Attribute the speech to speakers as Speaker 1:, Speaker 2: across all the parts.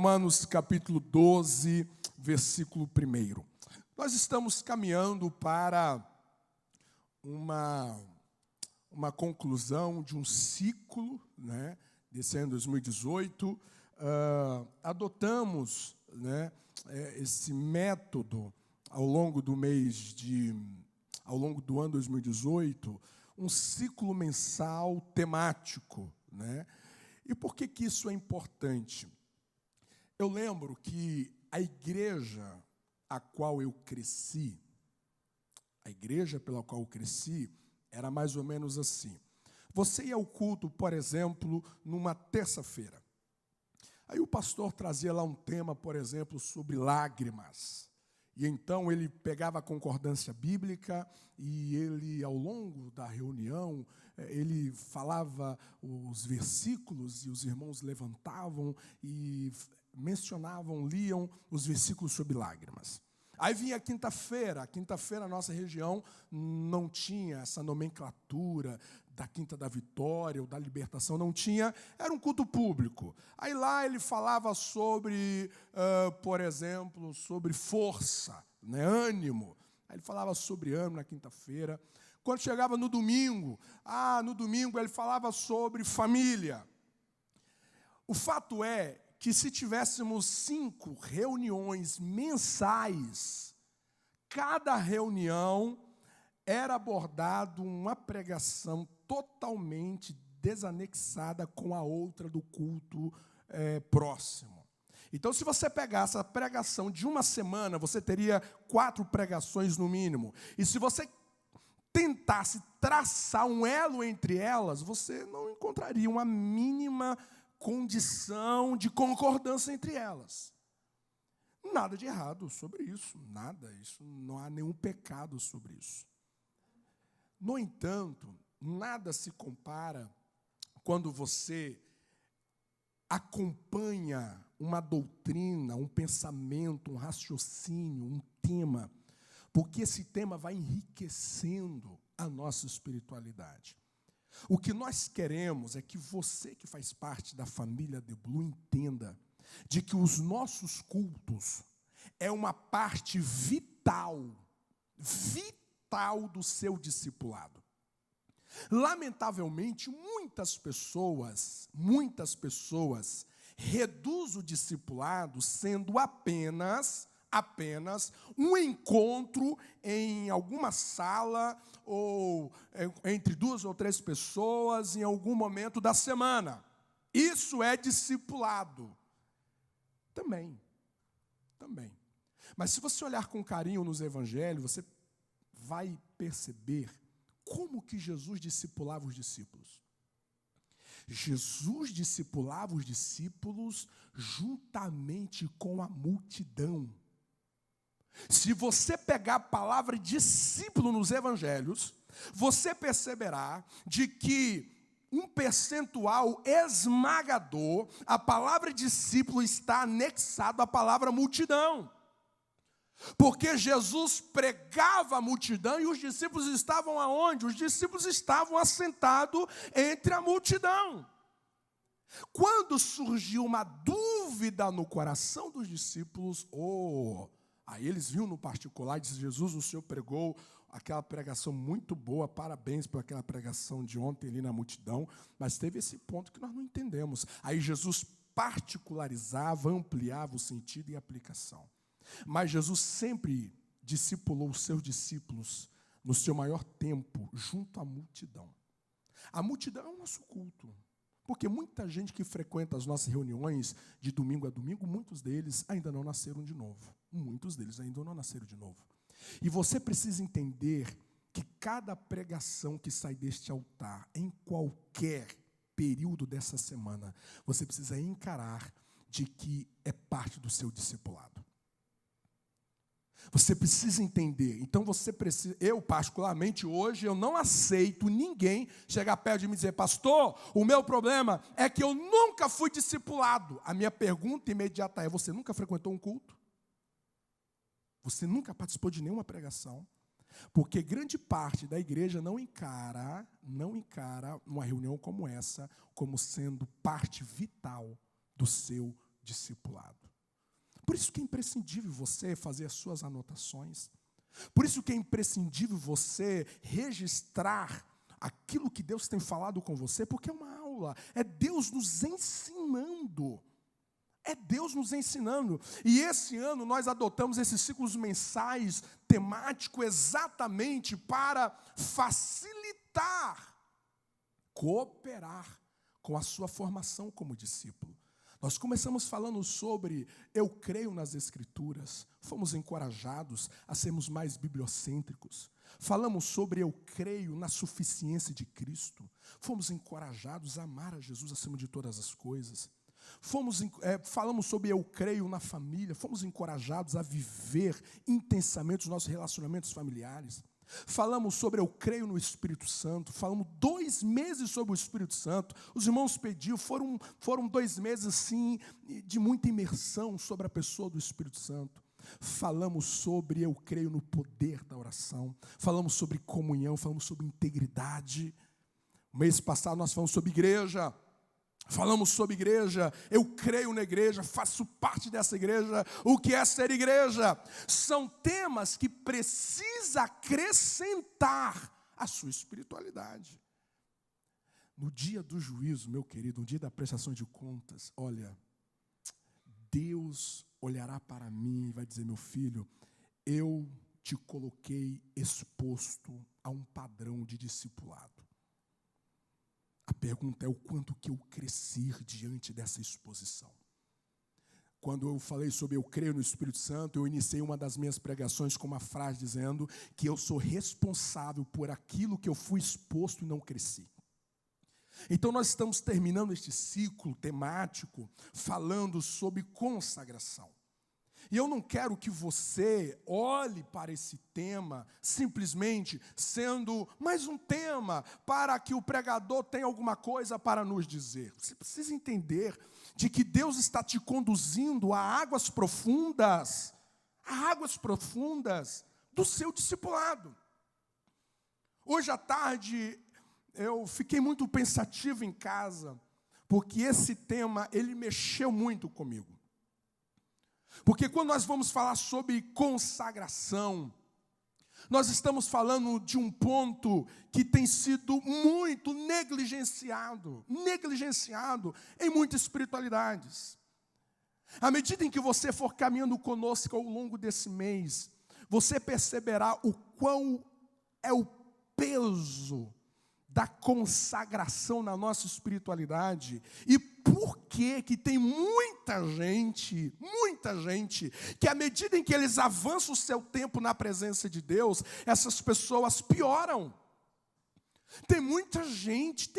Speaker 1: Romanos capítulo 12, versículo 1. Nós estamos caminhando para uma conclusão de um ciclo, né, desse ano 2018. Adotamos, né, esse método ao longo do ano 2018, um ciclo mensal temático, né? E por que isso é importante? Eu lembro que a igreja a qual eu cresci, a igreja pela qual eu cresci, era mais ou menos assim. Você ia ao culto, por exemplo, numa terça-feira. Aí o pastor trazia lá um tema, por exemplo, sobre lágrimas. E então ele pegava a concordância bíblica e ele, ao longo da reunião, ele falava os versículos e os irmãos levantavam e mencionavam, liam os versículos sobre lágrimas. Aí vinha a quinta-feira a nossa região não tinha essa nomenclatura da Quinta da Vitória ou da Libertação, não tinha, era um culto público. Aí lá ele falava sobre, por exemplo, sobre força, né, ânimo. Aí ele falava sobre ânimo na quinta-feira. Quando chegava no domingo ele falava sobre família. O fato é que se tivéssemos 5 reuniões mensais, cada reunião era abordado uma pregação totalmente desanexada com a outra do culto próximo. Então, se você pegasse a pregação de uma semana, você teria 4 pregações no mínimo. E se você tentasse traçar um elo entre elas, você não encontraria uma mínima condição de concordância entre elas. Nada de errado sobre isso, não há nenhum pecado sobre isso. No entanto, nada se compara quando você acompanha uma doutrina, um pensamento, um raciocínio, um tema, porque esse tema vai enriquecendo a nossa espiritualidade. O que nós queremos é que você que faz parte da família The Blue entenda de que os nossos cultos é uma parte vital do seu discipulado. Lamentavelmente, muitas pessoas reduzem o discipulado sendo apenas um encontro em alguma sala ou entre 2 ou 3 pessoas em algum momento da semana. Isso é discipulado. Também. Mas se você olhar com carinho nos evangelhos, você vai perceber como que Jesus discipulava os discípulos. Jesus discipulava os discípulos juntamente com a multidão. Se você pegar a palavra discípulo nos evangelhos, você perceberá de que um percentual esmagador, a palavra discípulo está anexado à palavra multidão. Porque Jesus pregava a multidão e os discípulos estavam aonde? Os discípulos estavam assentados entre a multidão. Quando surgiu uma dúvida no coração dos discípulos, aí eles viram no particular e disseram: Jesus, o Senhor pregou aquela pregação muito boa, parabéns por aquela pregação de ontem ali na multidão, mas teve esse ponto que nós não entendemos. Aí Jesus particularizava, ampliava o sentido e a aplicação. Mas Jesus sempre discipulou os seus discípulos no seu maior tempo, junto à multidão. A multidão é o nosso culto. Porque muita gente que frequenta as nossas reuniões de domingo a domingo, muitos deles ainda não nasceram de novo. E você precisa entender que cada pregação que sai deste altar, em qualquer período dessa semana, você precisa encarar de que é parte do seu discipulado. Você precisa entender. Então eu particularmente hoje, eu não aceito ninguém chegar perto de mim e dizer: pastor, o meu problema é que eu nunca fui discipulado. A minha pergunta imediata é: você nunca frequentou um culto? Você nunca participou de nenhuma pregação? Porque grande parte da igreja não encara uma reunião como essa como sendo parte vital do seu discipulado. Por isso que é imprescindível você fazer as suas anotações. Por isso que é imprescindível você registrar aquilo que Deus tem falado com você, porque é uma aula, é Deus nos ensinando. É Deus nos ensinando. E esse ano nós adotamos esses ciclos mensais temáticos exatamente para facilitar, cooperar com a sua formação como discípulo. Nós começamos falando sobre eu creio nas Escrituras, fomos encorajados a sermos mais bibliocêntricos. Falamos sobre eu creio na suficiência de Cristo, fomos encorajados a amar a Jesus acima de todas as coisas. Falamos sobre eu creio na família, fomos encorajados a viver intensamente os nossos relacionamentos familiares. Falamos sobre eu creio no Espírito Santo, falamos 2 meses sobre o Espírito Santo, os irmãos pediam, foram 2 meses assim, de muita imersão sobre a pessoa do Espírito Santo. Falamos sobre eu creio no poder da oração, falamos sobre comunhão, falamos sobre integridade. O mês passado nós falamos sobre igreja. Falamos sobre igreja, eu creio na igreja, faço parte dessa igreja. O que é ser igreja? São temas que precisa acrescentar a sua espiritualidade. No dia do juízo, meu querido, no dia da prestação de contas, olha, Deus olhará para mim e vai dizer, meu filho, eu te coloquei exposto a um padrão de discipulado. A pergunta é o quanto que eu cresci diante dessa exposição. Quando eu falei sobre eu creio no Espírito Santo, eu iniciei uma das minhas pregações com uma frase dizendo que eu sou responsável por aquilo que eu fui exposto e não cresci. Então nós estamos terminando este ciclo temático falando sobre consagração. E eu não quero que você olhe para esse tema simplesmente sendo mais um tema para que o pregador tenha alguma coisa para nos dizer. Você precisa entender de que Deus está te conduzindo a águas profundas do seu discipulado. Hoje à tarde eu fiquei muito pensativo em casa, porque esse tema ele mexeu muito comigo. Porque quando nós vamos falar sobre consagração, nós estamos falando de um ponto que tem sido muito negligenciado em muitas espiritualidades. À medida em que você for caminhando conosco ao longo desse mês, você perceberá o quão é o peso da consagração na nossa espiritualidade e por que tem muita gente, que à medida em que eles avançam o seu tempo na presença de Deus, essas pessoas pioram. Tem muita gente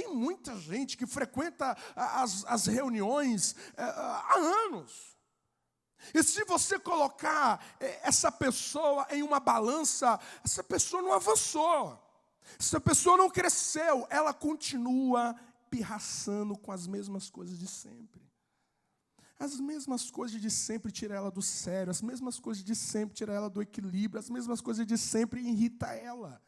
Speaker 1: que frequenta as reuniões há anos. E se você colocar essa pessoa em uma balança, essa pessoa não avançou. Se a pessoa não cresceu, ela continua pirraçando com as mesmas coisas de sempre. As mesmas coisas de sempre tiram ela do sério, as mesmas coisas de sempre tiram ela do equilíbrio, as mesmas coisas de sempre irritam ela.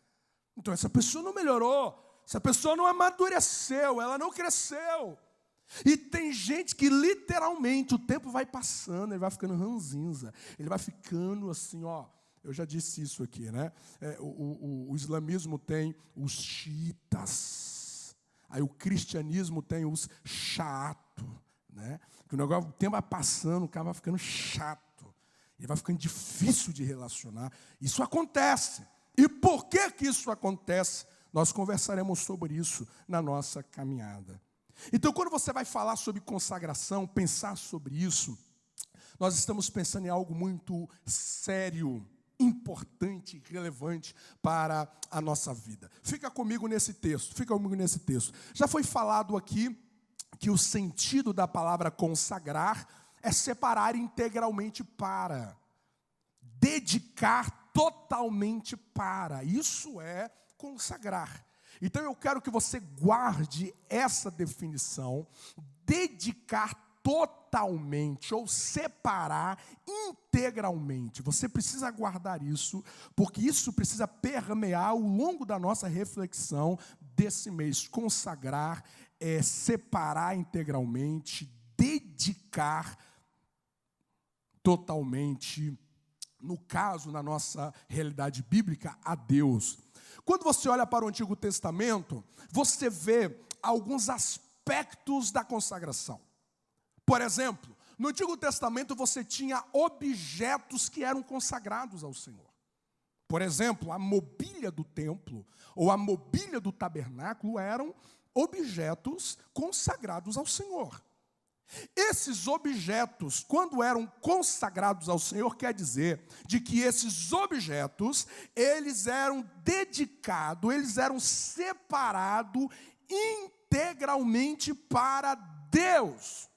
Speaker 1: Então essa pessoa não melhorou, essa pessoa não amadureceu, ela não cresceu. E tem gente que literalmente o tempo vai passando, ele vai ficando ranzinza, ele vai ficando assim, ó. Eu já disse isso aqui, né? O islamismo tem os xiitas. Aí o cristianismo tem os chato, né? Que o tempo vai passando, o cara vai ficando chato. Ele vai ficando difícil de relacionar. Isso acontece. E por que isso acontece? Nós conversaremos sobre isso na nossa caminhada. Então, quando você vai falar sobre consagração, pensar sobre isso, nós estamos pensando em algo muito sério, importante, relevante para a nossa vida. Fica comigo nesse texto. Já foi falado aqui que o sentido da palavra consagrar é separar integralmente para, dedicar totalmente para. Isso é consagrar. Então eu quero que você guarde essa definição, dedicar totalmente ou separar integralmente. Você precisa guardar isso, porque isso precisa permear ao longo da nossa reflexão desse mês. Consagrar é separar integralmente, dedicar totalmente, no caso, na nossa realidade bíblica, a Deus. Quando você olha para o Antigo Testamento, você vê alguns aspectos da consagração. Por exemplo, no Antigo Testamento você tinha objetos que eram consagrados ao Senhor. Por exemplo, a mobília do templo ou a mobília do tabernáculo eram objetos consagrados ao Senhor. Esses objetos, quando eram consagrados ao Senhor, quer dizer de que esses objetos, eles eram dedicados, eles eram separados integralmente para Deus.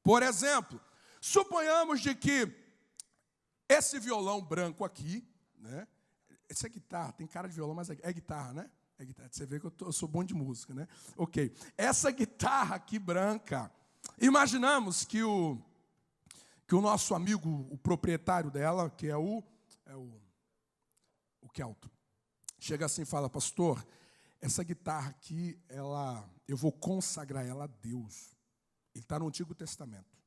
Speaker 1: Por exemplo, suponhamos de que esse violão branco aqui, né? Essa é guitarra, tem cara de violão, mas é guitarra, né? É guitarra. Você vê que eu sou bom de música, né? Ok. Essa guitarra aqui branca, imaginamos que o nosso amigo, o proprietário dela, que é o Kelton, chega assim e fala: pastor, essa guitarra aqui, eu vou consagrar ela a Deus. Ele está no Antigo Testamento.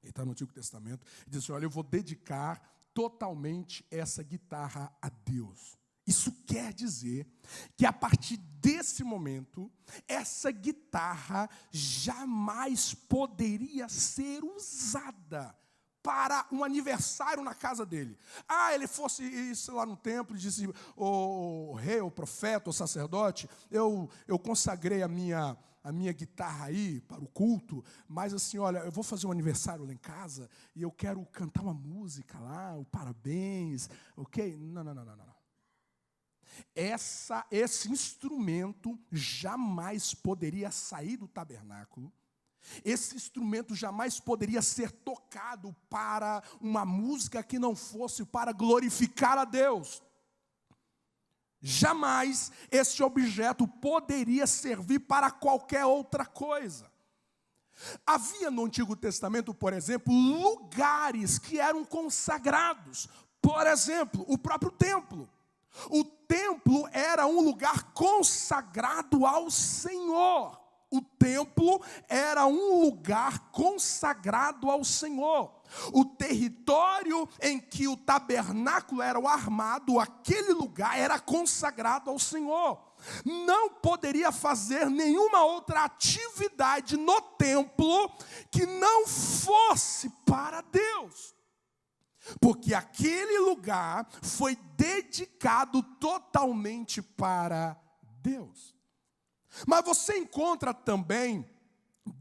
Speaker 1: Ele diz assim: olha, eu vou dedicar totalmente essa guitarra a Deus. Isso quer dizer que a partir desse momento, essa guitarra jamais poderia ser usada para um aniversário na casa dele. Ele fosse isso lá no templo e disse: o rei, o profeta, o sacerdote, eu consagrei a minha guitarra aí para o culto, mas assim, olha, eu vou fazer um aniversário lá em casa e eu quero cantar uma música lá, o parabéns, ok? Não. Esse instrumento jamais poderia sair do tabernáculo. Esse instrumento jamais poderia ser tocado para uma música que não fosse para glorificar a Deus. Jamais esse objeto poderia servir para qualquer outra coisa. Havia no Antigo Testamento, por exemplo, lugares que eram consagrados. Por exemplo, o próprio templo. O templo era um lugar consagrado ao Senhor. O templo era um lugar consagrado ao Senhor. O território em que o tabernáculo era armado, aquele lugar era consagrado ao Senhor. Não poderia fazer nenhuma outra atividade no templo que não fosse para Deus. Porque aquele lugar foi dedicado totalmente para Deus. Mas você encontra também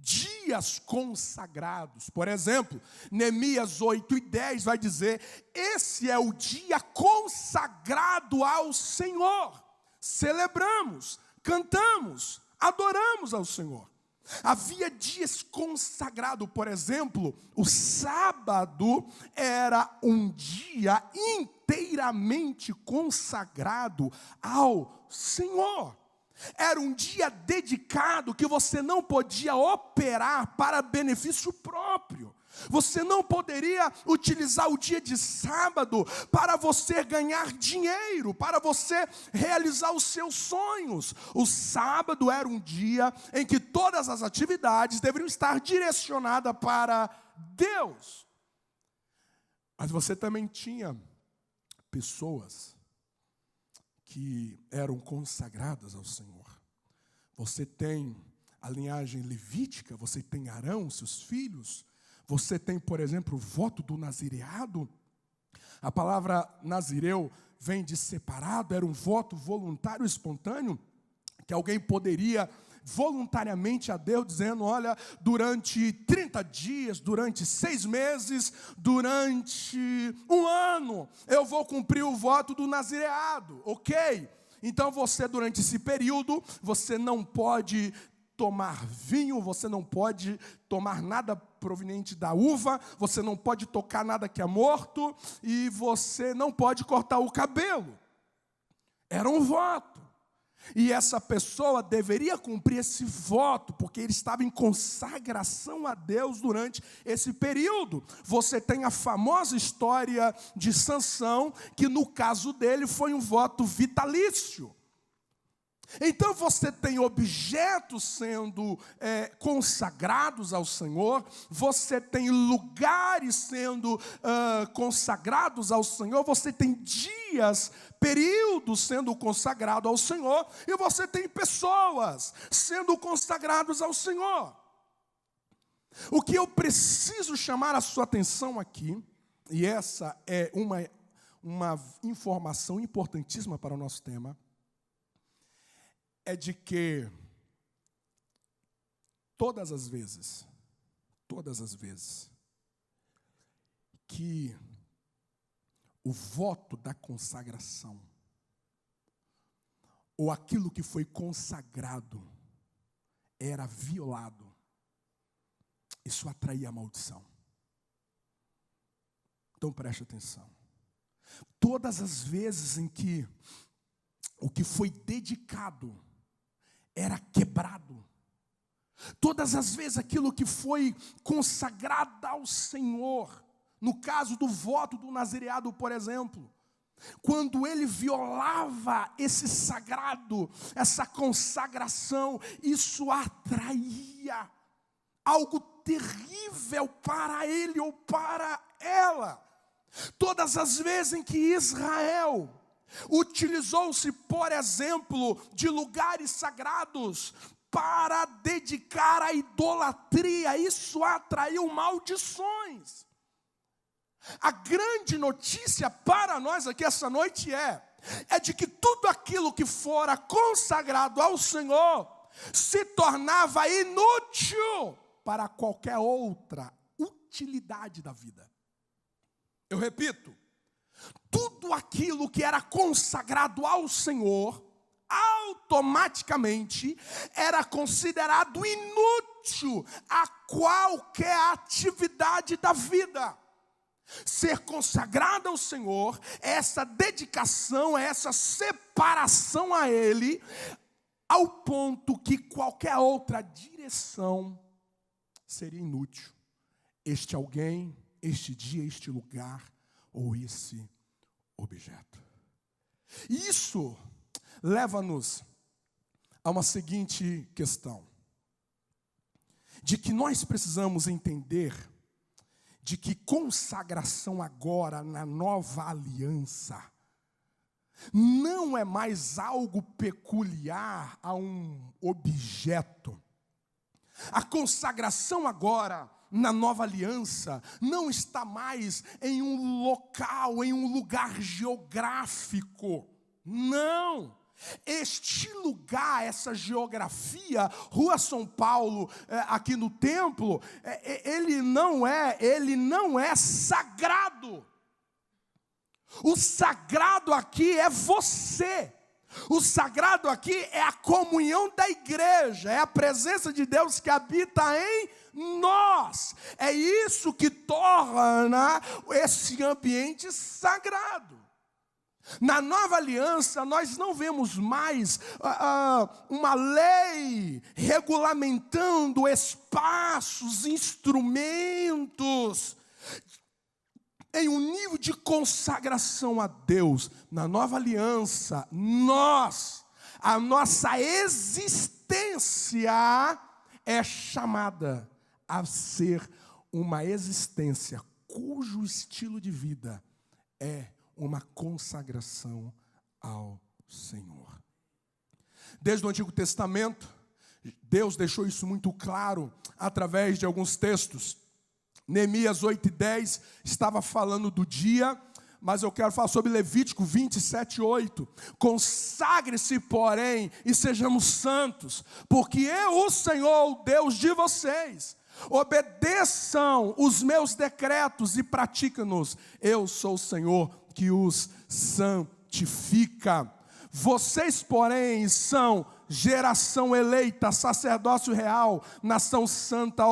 Speaker 1: dias consagrados. Por exemplo, Neemias 8:10 vai dizer: esse é o dia consagrado ao Senhor. Celebramos, cantamos, adoramos ao Senhor. Havia dias consagrados, por exemplo, o sábado era um dia inteiramente consagrado ao Senhor. Era um dia dedicado que você não podia operar para benefício próprio. Você não poderia utilizar o dia de sábado para você ganhar dinheiro, para você realizar os seus sonhos. O sábado era um dia em que todas as atividades deveriam estar direcionadas para Deus. Mas você também tinha pessoas que eram consagradas ao Senhor. Você tem a linhagem levítica, você tem Arão, seus filhos. Você tem, por exemplo, o voto do nazireado. A palavra nazireu vem de separado, era um voto voluntário, espontâneo, que alguém poderia voluntariamente a Deus, dizendo: olha, durante 30 dias, durante 6 meses, durante 1 ano, eu vou cumprir o voto do nazireado, ok? Então você, durante esse período, você não pode tomar vinho, você não pode tomar nada proveniente da uva, você não pode tocar nada que é morto, e você não pode cortar o cabelo. Era um voto. E essa pessoa deveria cumprir esse voto, porque ele estava em consagração a Deus durante esse período. Você tem a famosa história de Sansão, que no caso dele foi um voto vitalício. Então você tem objetos sendo consagrados ao Senhor, você tem lugares sendo consagrados ao Senhor, você tem dias, períodos sendo consagrados ao Senhor, e você tem pessoas sendo consagrados ao Senhor. O que eu preciso chamar a sua atenção aqui, e essa é uma informação importantíssima para o nosso tema, é de que todas as vezes que o voto da consagração, ou aquilo que foi consagrado, era violado, isso atraía a maldição. Então preste atenção. Todas as vezes em que o que foi dedicado era quebrado, todas as vezes aquilo que foi consagrado ao Senhor, no caso do voto do nazireado, por exemplo, quando ele violava esse sagrado, essa consagração, isso atraía algo terrível para ele ou para ela. Todas as vezes em que Israel utilizou-se, por exemplo, de lugares sagrados para dedicar à idolatria, isso atraiu maldições. A grande notícia para nós aqui essa noite é de que tudo aquilo que fora consagrado ao Senhor se tornava inútil para qualquer outra utilidade da vida. Eu repito, tudo aquilo que era consagrado ao Senhor, automaticamente era considerado inútil a qualquer atividade da vida. Ser consagrado ao Senhor, essa dedicação, essa separação a Ele, ao ponto que qualquer outra direção seria inútil. Este alguém, este dia, este lugar, ou esse objeto. Isso leva-nos a uma seguinte questão, de que nós precisamos entender de que consagração agora na nova aliança não é mais algo peculiar a um objeto. A consagração agora na nova aliança não está mais em um local, em um lugar geográfico. Não. Este lugar, essa geografia, Rua São Paulo, aqui no templo, ele não é sagrado. O sagrado aqui é você. O sagrado aqui é a comunhão da igreja, é a presença de Deus que habita em nós. É isso que torna esse ambiente sagrado. Na nova aliança, nós não vemos mais uma lei regulamentando espaços, instrumentos, em um nível de consagração a Deus. Na nova aliança, a nossa existência é chamada a ser uma existência cujo estilo de vida é uma consagração ao Senhor. Desde o Antigo Testamento, Deus deixou isso muito claro através de alguns textos. Neemias 8:10 estava falando do dia, mas eu quero falar sobre Levítico 27:8. Consagre-se, porém, e sejamos santos, porque eu, o Senhor, o Deus de vocês, obedeçam os meus decretos e praticam-nos. Eu sou o Senhor que os santifica. Vocês, porém, são geração eleita, sacerdócio real, nação santa,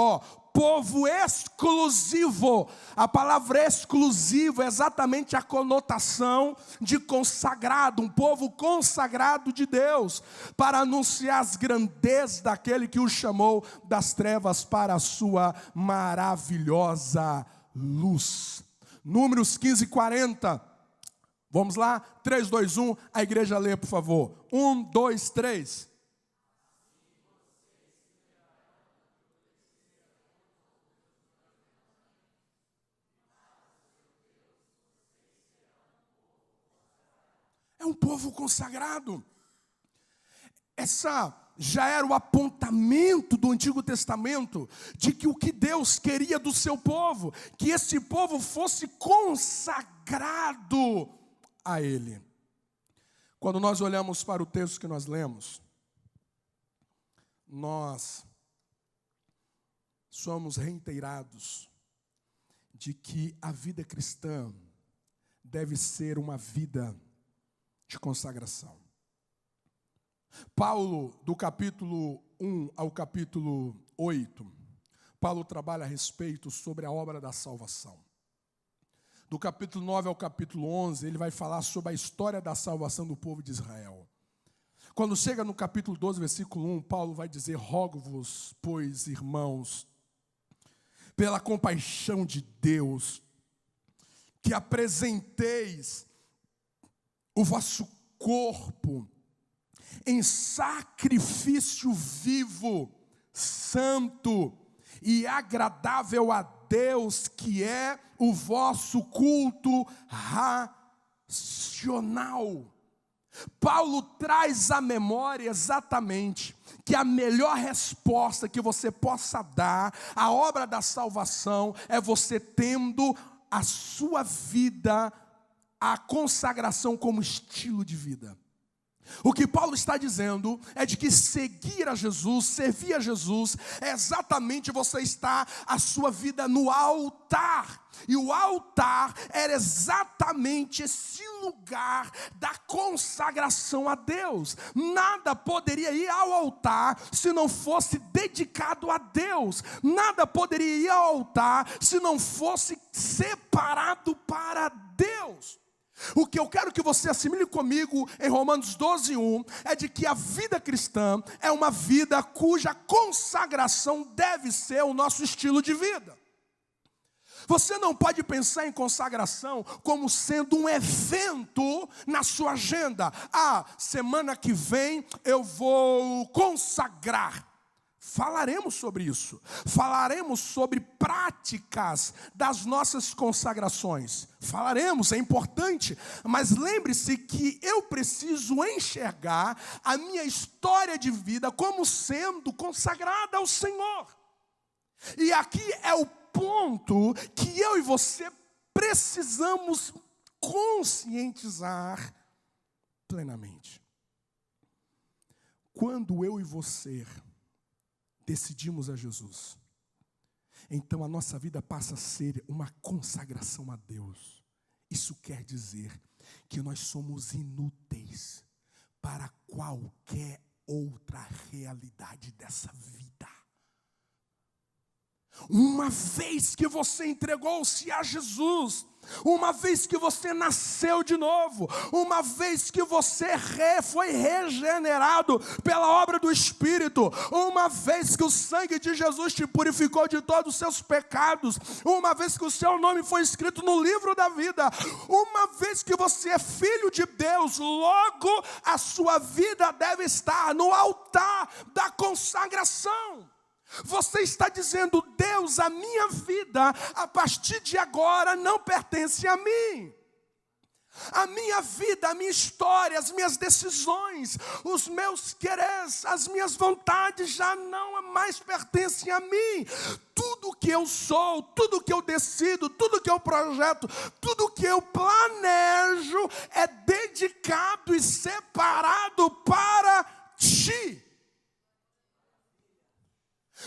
Speaker 1: povo exclusivo. A palavra exclusivo é exatamente a conotação de consagrado, um povo consagrado de Deus, para anunciar as grandezas daquele que o chamou das trevas para a sua maravilhosa luz. Números 15:40. Vamos lá? 3, 2, 1. A igreja lê, por favor. 1, 2, 3. É um povo consagrado. Essa já era o apontamento do Antigo Testamento de que o que Deus queria do seu povo, que esse povo fosse consagrado a Ele. Quando nós olhamos para o texto que nós lemos, nós somos reiterados de que a vida cristã deve ser uma vida de consagração. Paulo, do capítulo 1 ao capítulo 8, Paulo trabalha a respeito sobre a obra da salvação. Do capítulo 9 ao capítulo 11, ele vai falar sobre a história da salvação do povo de Israel. Quando chega no capítulo 12, versículo 1, Paulo vai dizer: rogo-vos, pois, irmãos, pela compaixão de Deus, que apresenteis o vosso corpo em sacrifício vivo, santo e agradável a Deus, que é o vosso culto racional. Paulo traz à memória exatamente que a melhor resposta que você possa dar à obra da salvação é você tendo a sua vida, a consagração como estilo de vida. O que Paulo está dizendo é de que seguir a Jesus, servir a Jesus, é exatamente você estar a sua vida no altar. E o altar era exatamente esse lugar da consagração a Deus. Nada poderia ir ao altar se não fosse dedicado a Deus. Nada poderia ir ao altar se não fosse separado para Deus. O que eu quero que você assimile comigo em Romanos 12, 1, é de que a vida cristã é uma vida cuja consagração deve ser o nosso estilo de vida. Você não pode pensar em consagração como sendo um evento na sua agenda. Semana que vem eu vou consagrar. Falaremos sobre isso. Falaremos sobre práticas das nossas consagrações. Falaremos, é importante. Mas lembre-se que eu preciso enxergar a minha história de vida como sendo consagrada ao Senhor. E aqui é o ponto que eu e você precisamos conscientizar plenamente. Quando eu e você decidimos a Jesus, então a nossa vida passa a ser uma consagração a Deus. Isso quer dizer que nós somos inúteis para qualquer outra realidade dessa vida. Uma vez que você entregou-se a Jesus, uma vez que você nasceu de novo, uma vez que você foi regenerado pela obra do Espírito, uma vez que o sangue de Jesus te purificou de todos os seus pecados, uma vez que o seu nome foi escrito no livro da vida, uma vez que você é filho de Deus, logo a sua vida deve estar no altar da consagração. Você está dizendo: Deus, a minha vida, a partir de agora, não pertence a mim. A minha vida, a minha história, as minhas decisões, os meus quereres, as minhas vontades já não mais pertencem a mim. Tudo que eu sou, tudo que eu decido, tudo que eu projeto, tudo que eu planejo é dedicado e separado para Ti.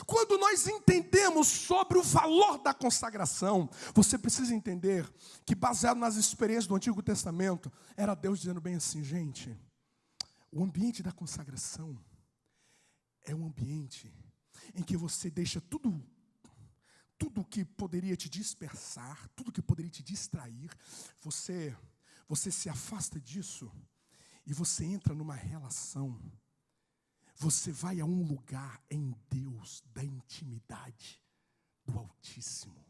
Speaker 1: Quando nós entendemos sobre o valor da consagração, você precisa entender que, baseado nas experiências do Antigo Testamento, era Deus dizendo bem assim: gente, o ambiente da consagração é um ambiente em que você deixa tudo que poderia te dispersar, tudo que poderia te distrair, você se afasta disso e você entra numa relação. Você vai a um lugar em Deus da intimidade do Altíssimo.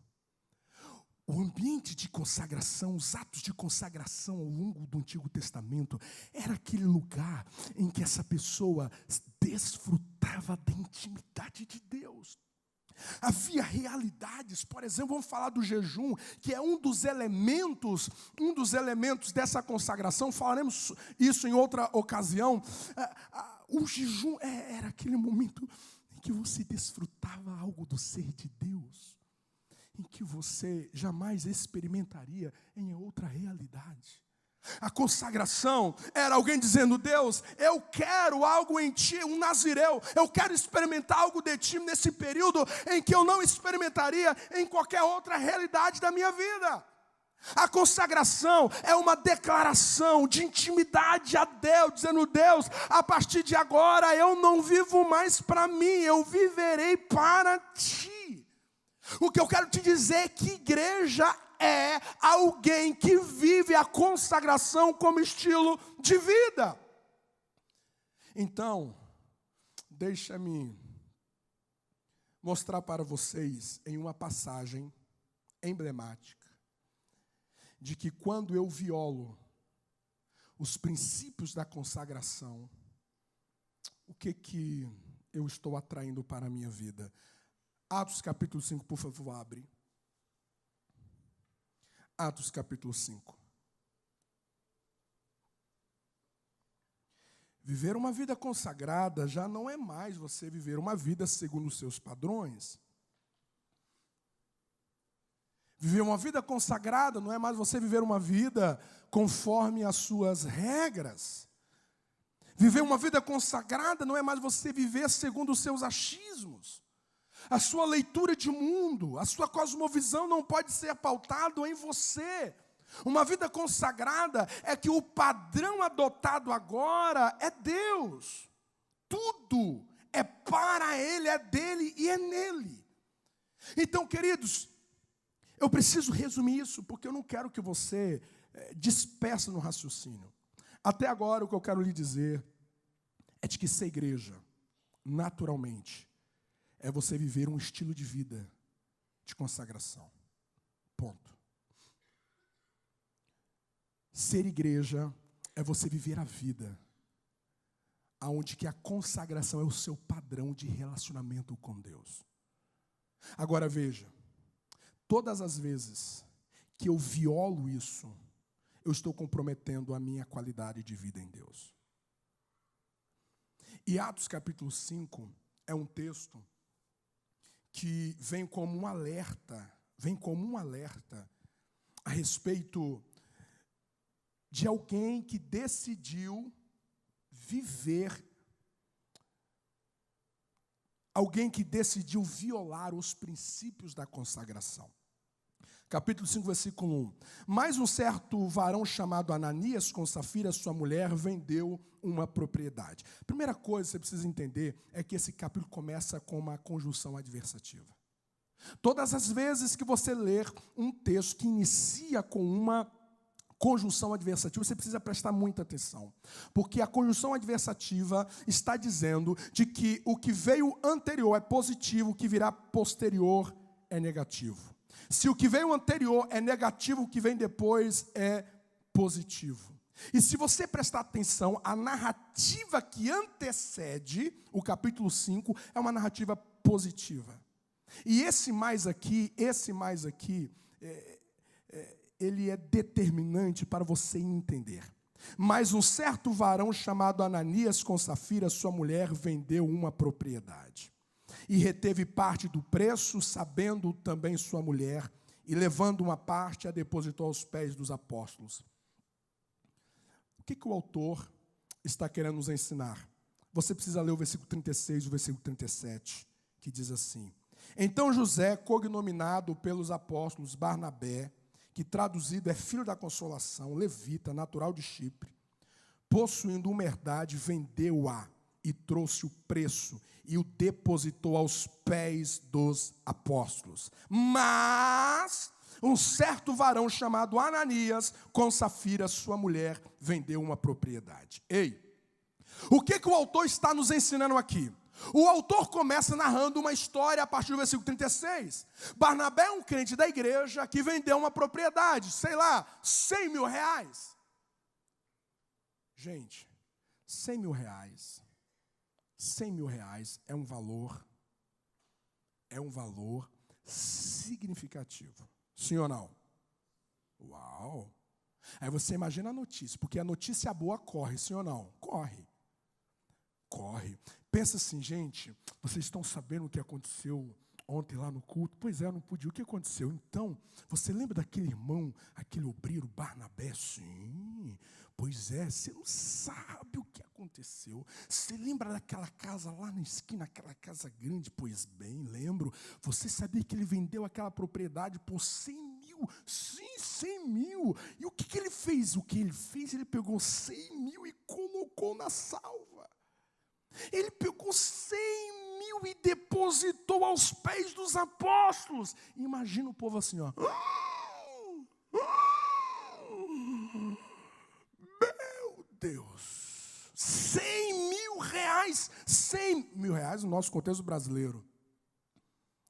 Speaker 1: O ambiente de consagração, os atos de consagração ao longo do Antigo Testamento, era aquele lugar em que essa pessoa desfrutava da intimidade de Deus. Havia realidades, por exemplo, vamos falar do jejum, que é um dos elementos dessa consagração, falaremos isso em outra ocasião. O jejum era aquele momento em que você desfrutava algo do ser de Deus, em que você jamais experimentaria em outra realidade. A consagração era alguém dizendo: Deus, eu quero algo em ti, um nazireu, eu quero experimentar algo de ti nesse período em que eu não experimentaria em qualquer outra realidade da minha vida. A consagração é uma declaração de intimidade a Deus, dizendo: Deus, a partir de agora eu não vivo mais para mim, eu viverei para ti. O que eu quero te dizer é que igreja é alguém que vive a consagração como estilo de vida. Então, deixa-me mostrar para vocês em uma passagem emblemática de que quando eu violo os princípios da consagração, o que eu estou atraindo para a minha vida. Atos capítulo 5, por favor, abre. Atos capítulo 5. Viver uma vida consagrada já não é mais você viver uma vida segundo os seus padrões. Viver uma vida consagrada não é mais você viver uma vida conforme as suas regras. Viver uma vida consagrada não é mais você viver segundo os seus achismos. A sua leitura de mundo, a sua cosmovisão não pode ser pautado em você. Uma vida consagrada é que o padrão adotado agora é Deus. Tudo é para Ele, é dele e é nele. Então, queridos, eu preciso resumir isso, porque eu não quero que você disperse no raciocínio. Até agora, o que eu quero lhe dizer é de que ser igreja, naturalmente, é você viver um estilo de vida de consagração. Ponto. Ser igreja é você viver a vida aonde que a consagração é o seu padrão de relacionamento com Deus. Agora veja, todas as vezes que eu violo isso, eu estou comprometendo a minha qualidade de vida em Deus. E Atos capítulo 5 é um texto que vem como um alerta a respeito de alguém que decidiu viver, alguém que decidiu violar os princípios da consagração. Capítulo 5, versículo 1. Mas um certo varão chamado Ananias, com Safira, sua mulher, vendeu uma propriedade. Primeira coisa que você precisa entender é que esse capítulo começa com uma conjunção adversativa. Todas as vezes que você ler um texto que inicia com uma conjunção adversativa, você precisa prestar muita atenção. Porque a conjunção adversativa está dizendo de que o que veio anterior é positivo, o que virá posterior é negativo. Se o que veio anterior é negativo, o que vem depois é positivo. E se você prestar atenção, a narrativa que antecede o capítulo 5 é uma narrativa positiva. E esse mais aqui, ele é determinante para você entender. Mas um certo varão chamado Ananias, com Safira, sua mulher, vendeu uma propriedade. E reteve parte do preço, sabendo também sua mulher, e levando uma parte, a depositou aos pés dos apóstolos. O que o autor está querendo nos ensinar? Você precisa ler o versículo 36 e o versículo 37, que diz assim: Então José, cognominado pelos apóstolos Barnabé, que traduzido é filho da consolação, levita, natural de Chipre, possuindo uma herdade, vendeu-a e trouxe o preço e o depositou aos pés dos apóstolos. Mas um certo varão chamado Ananias, com Safira, sua mulher, vendeu uma propriedade. Ei, o que o autor está nos ensinando aqui? O autor começa narrando uma história a partir do versículo 36. Barnabé é um crente da igreja que vendeu uma propriedade, sei lá, 100 mil reais. Gente, 100 mil reais é um valor significativo. Sim ou não? Uau! Aí você imagina a notícia, porque a notícia boa corre, sim ou não? Corre. Pensa assim, gente, vocês estão sabendo o que aconteceu ontem lá no culto? Pois é, eu não pude. O que aconteceu? Então, você lembra daquele irmão, aquele obreiro Barnabé? Sim. Pois é, você não sabe o que aconteceu. Você lembra daquela casa lá na esquina, aquela casa grande? Pois bem, lembro. Você sabia que ele vendeu aquela propriedade por 100 mil? Sim, 100 mil. E o que ele fez? Ele pegou 100 mil e colocou na salva. Ele pegou 100 mil e depositou aos pés dos apóstolos. Imagina o povo assim, ó. Meu Deus, 100 mil reais, 100 mil reais no nosso contexto brasileiro.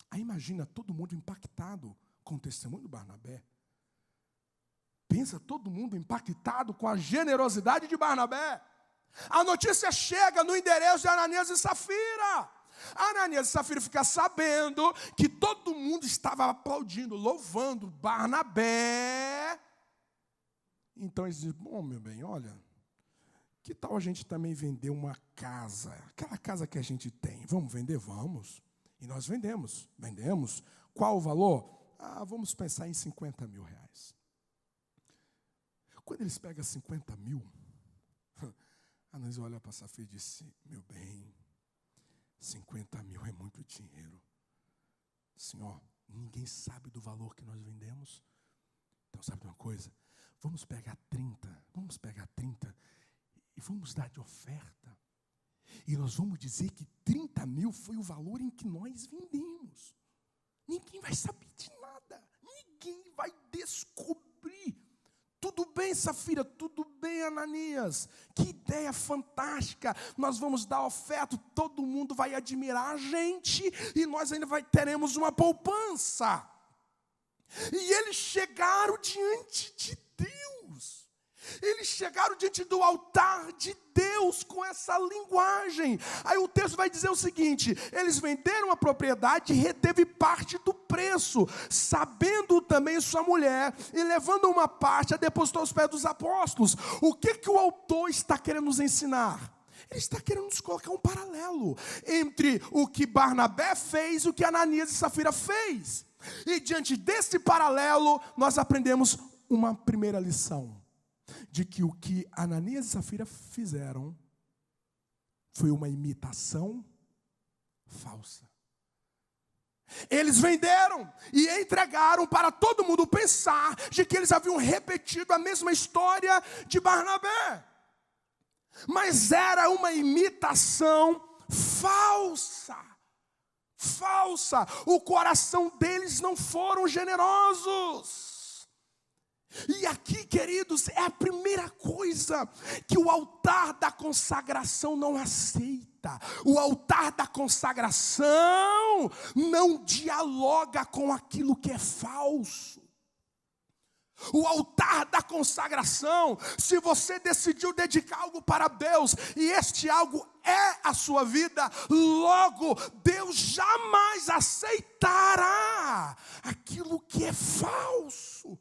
Speaker 1: Aí imagina todo mundo impactado com o testemunho do Barnabé. Pensa todo mundo impactado com a generosidade de Barnabé. A notícia chega no endereço de Ananias e Safira. Ananias e Safira ficam sabendo que todo mundo estava aplaudindo, louvando Barnabé. Então eles dizem, bom, meu bem, olha, que tal a gente também vender uma casa? Aquela casa que a gente tem, vamos vender? Vamos. E nós vendemos. Qual o valor? Vamos pensar em 50 mil reais. Quando eles pegam 50 mil, Ananias olha para Safira e disse, meu bem, 50 mil é muito dinheiro. Senhor, ninguém sabe do valor que nós vendemos. Então sabe de uma coisa? Vamos pegar 30 e vamos dar de oferta. E nós vamos dizer que 30 mil foi o valor em que nós vendemos. Ninguém vai saber de nada. Ninguém vai descobrir. Tudo bem, Safira, tudo bem, Ananias. Que ideia fantástica. Nós vamos dar oferta, todo mundo vai admirar a gente e nós ainda teremos uma poupança. E eles chegaram diante de Deus. Eles chegaram diante do altar de Deus com essa linguagem. Aí o texto vai dizer o seguinte: eles venderam a propriedade e reteve parte do preço, sabendo também sua mulher, e levando uma parte, a depositou aos pés dos apóstolos. O que o autor está querendo nos ensinar? Ele está querendo nos colocar um paralelo entre o que Barnabé fez e o que Ananias e Safira fez. E diante desse paralelo, nós aprendemos uma primeira lição. De que o que Ananias e Safira fizeram foi uma imitação falsa. Eles venderam e entregaram para todo mundo pensar de que eles haviam repetido a mesma história de Barnabé. Mas era uma imitação falsa. O coração deles não foram generosos. E aqui, queridos, é a primeira coisa que o altar da consagração não aceita. O altar da consagração não dialoga com aquilo que é falso. O altar da consagração, se você decidiu dedicar algo para Deus, e este algo é a sua vida, logo Deus jamais aceitará aquilo que é falso.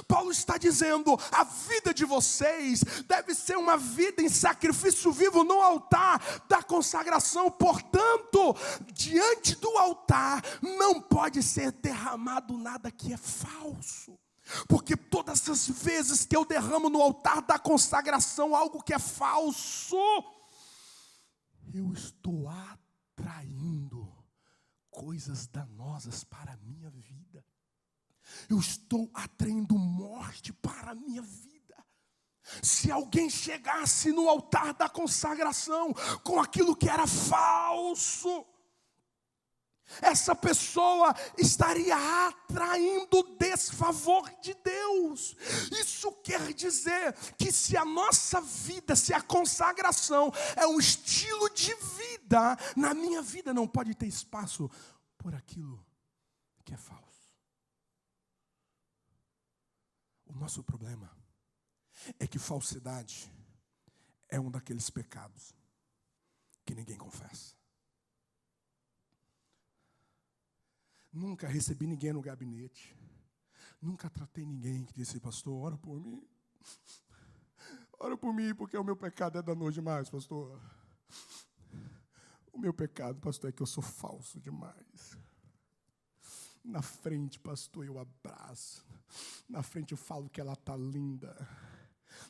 Speaker 1: Paulo está dizendo, a vida de vocês deve ser uma vida em sacrifício vivo no altar da consagração. Portanto, diante do altar não pode ser derramado nada que é falso. Porque todas as vezes que eu derramo no altar da consagração algo que é falso, eu estou atraindo coisas danosas para a minha vida. Eu estou atraindo morte para a minha vida. Se alguém chegasse no altar da consagração com aquilo que era falso, essa pessoa estaria atraindo o desfavor de Deus. Isso quer dizer que se a nossa vida, se a consagração é um estilo de vida, na minha vida não pode ter espaço por aquilo que é falso. O nosso problema é que falsidade é um daqueles pecados que ninguém confessa. Nunca recebi ninguém no gabinete. Nunca tratei ninguém que disse: pastor, ora por mim. Ora por mim, porque o meu pecado é danoso demais, pastor. O meu pecado, pastor, é que eu sou falso demais. Na frente, pastor, eu abraço. Na frente eu falo que ela está linda.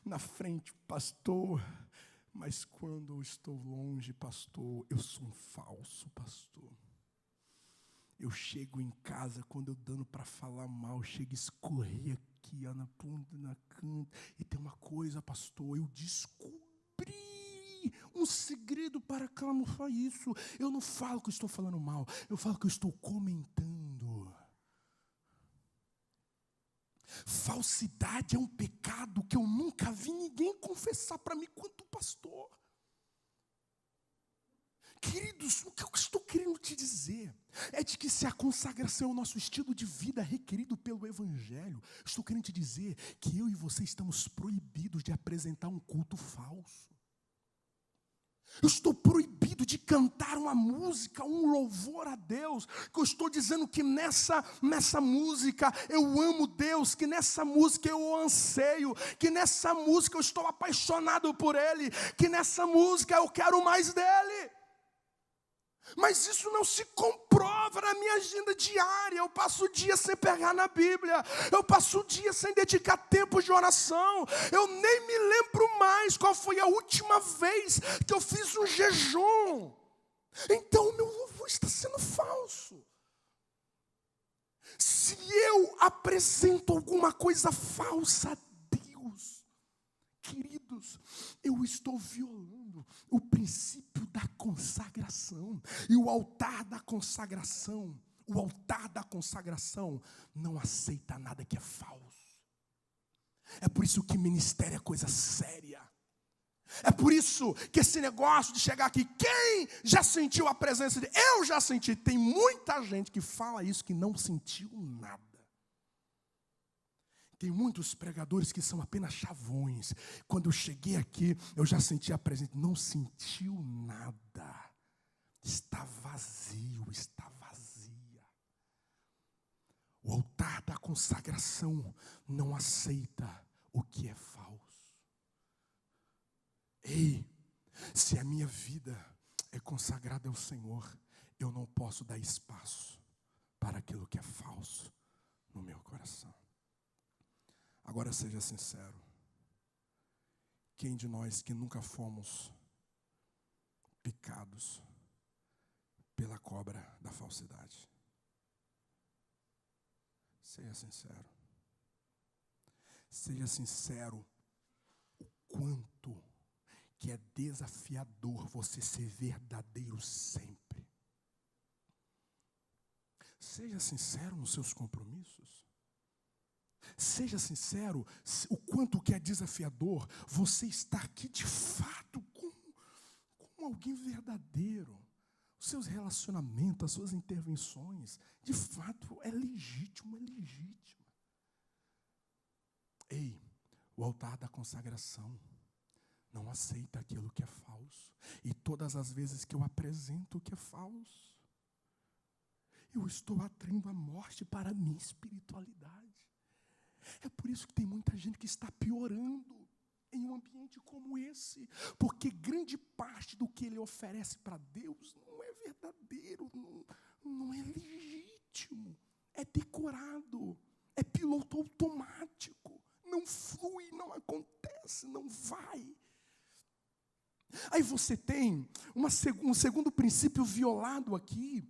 Speaker 1: Na frente, pastor. Mas quando eu estou longe, pastor, eu sou um falso, pastor. Eu chego em casa, quando eu dando para falar mal, chego a escorrer aqui, ó, na ponta, na canto. E tem uma coisa, pastor, eu descobri um segredo para camuflar isso. Eu não falo que eu estou falando mal, eu falo que eu estou comentando. Falsidade é um pecado que eu nunca vi ninguém confessar para mim quanto pastor. Queridos, o que eu estou querendo te dizer é de que se a consagração é o nosso estilo de vida requerido pelo Evangelho, estou querendo te dizer que eu e você estamos proibidos de apresentar um culto falso. Eu estou proibido de cantar uma música, um louvor a Deus, que eu estou dizendo que nessa música eu amo Deus, que nessa música eu anseio, que nessa música eu estou apaixonado por Ele, que nessa música eu quero mais dEle. Mas isso não se comprova na minha agenda diária. Eu passo o dia sem pegar na Bíblia. Eu passo o dia sem dedicar tempo de oração. Eu nem me lembro mais qual foi a última vez que eu fiz um jejum. Então o meu louvor está sendo falso. Se eu apresento alguma coisa falsa a Deus, queridos, eu estou violando o princípio da consagração. E o altar da consagração não aceita nada que é falso. É por isso que ministério é coisa séria. É por isso que esse negócio de chegar aqui, quem já sentiu a presença de Deus? Eu já senti. Tem muita gente que fala isso que não sentiu nada. Tem muitos pregadores que são apenas chavões. Quando eu cheguei aqui, eu já senti a presença. Não sentiu nada. Está vazio, está vazia. O altar da consagração não aceita o que é falso. Ei, se a minha vida é consagrada ao Senhor, eu não posso dar espaço para aquilo que é falso no meu coração. Agora seja sincero. Quem de nós que nunca fomos picados pela cobra da falsidade? Seja sincero. Seja sincero o quanto que é desafiador você ser verdadeiro sempre. Seja sincero nos seus compromissos. Seja sincero, o quanto que é desafiador você estar aqui de fato como alguém verdadeiro. Os seus relacionamentos, as suas intervenções, de fato é legítimo, é legítimo. Ei, o altar da consagração não aceita aquilo que é falso. E todas as vezes que eu apresento o que é falso, eu estou atraindo a morte para a minha espiritualidade. É por isso que tem muita gente que está piorando em um ambiente como esse, porque grande parte do que ele oferece para Deus não é verdadeiro, não é legítimo, é decorado, é piloto automático, não flui, não acontece, não vai. Aí você tem um segundo princípio violado aqui,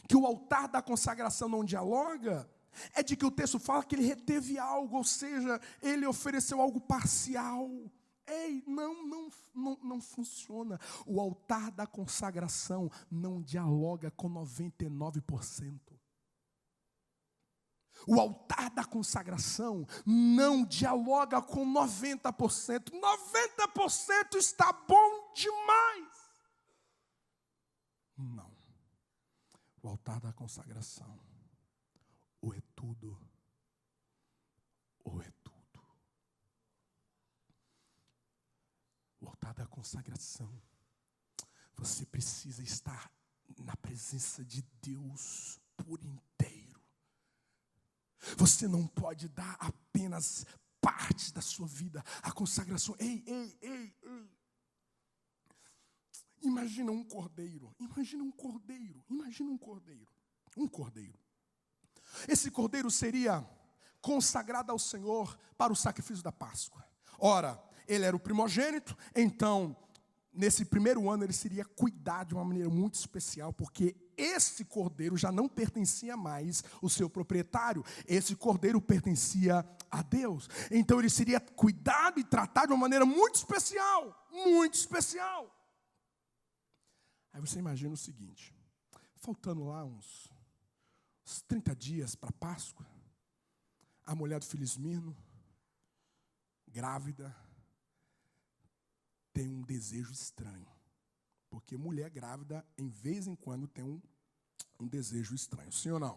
Speaker 1: que o altar da consagração não dialoga, é de que o texto fala que ele reteve algo, ou seja, ele ofereceu algo parcial. Ei, não funciona. O altar da consagração não dialoga com 99%. O altar da consagração não dialoga com 90%. 90% está bom demais. O altar da consagração. Ou é tudo, ou é tudo. O altar da consagração. Você precisa estar na presença de Deus por inteiro. Você não pode dar apenas parte da sua vida. A consagração. Ei. Imagina um cordeiro. Um cordeiro. Esse cordeiro seria consagrado ao Senhor para o sacrifício da Páscoa. Ora, ele era o primogênito, então, nesse primeiro ano, ele seria cuidado de uma maneira muito especial, porque esse cordeiro já não pertencia mais ao seu proprietário, esse cordeiro pertencia a Deus. Então, ele seria cuidado e tratado de uma maneira muito especial, muito especial. Aí você imagina o seguinte, faltando lá uns 30 dias para Páscoa, a mulher do Filismino, grávida, tem um desejo estranho. Porque mulher grávida, em vez em quando, tem um desejo estranho. Sim ou não?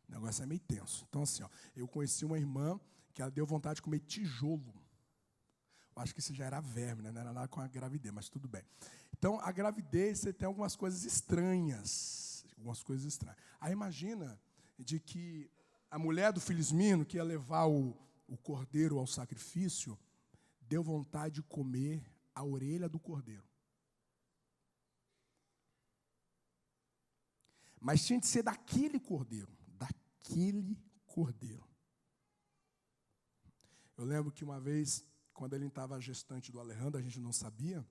Speaker 1: O negócio é meio tenso. Então, assim, eu conheci uma irmã que ela deu vontade de comer tijolo. Eu acho que isso já era verme, né? Não era nada com a gravidez, mas tudo bem. Então, a gravidez, você tem algumas coisas estranhas. Aí imagina de que a mulher do Filismino, que ia levar o cordeiro ao sacrifício, deu vontade de comer a orelha do cordeiro. Mas tinha de ser daquele cordeiro. Eu lembro que uma vez, quando ele estava gestante do Alejandro, a gente não sabia.